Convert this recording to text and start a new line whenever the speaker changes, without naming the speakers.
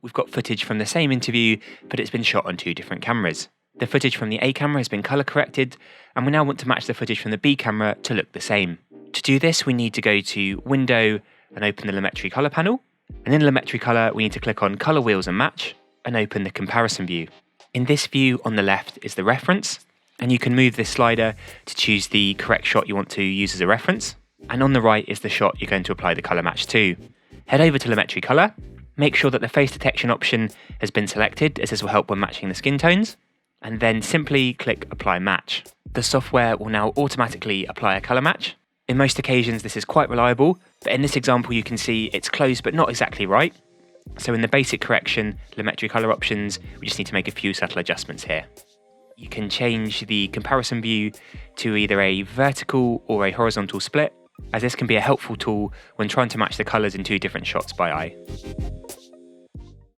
we've got footage from the same interview, but it's been shot on 2 different cameras. The footage from the A camera has been colour corrected, and we now want to match the footage from the B camera to look the same. To do this, we need to go to Window and open the Lumetri Color panel. And in Lumetri Color, we need to click on Color Wheels and Match and open the comparison view. In this view, on the left is the reference, and you can move this slider to choose the correct shot you want to use as a reference. And on the right is the shot you're going to apply the color match to. Head over to Lumetri Color, make sure that the face detection option has been selected, as this will help when matching the skin tones, and then simply click Apply Match. The software will now automatically apply a color match. In most occasions this is quite reliable, but in this example you can see it's close but not exactly right. So in the basic correction, Lumetri Color options, we just need to make a few subtle adjustments here. You can change the comparison view to either a vertical or a horizontal split, as this can be a helpful tool when trying to match the colours in 2 different shots by eye.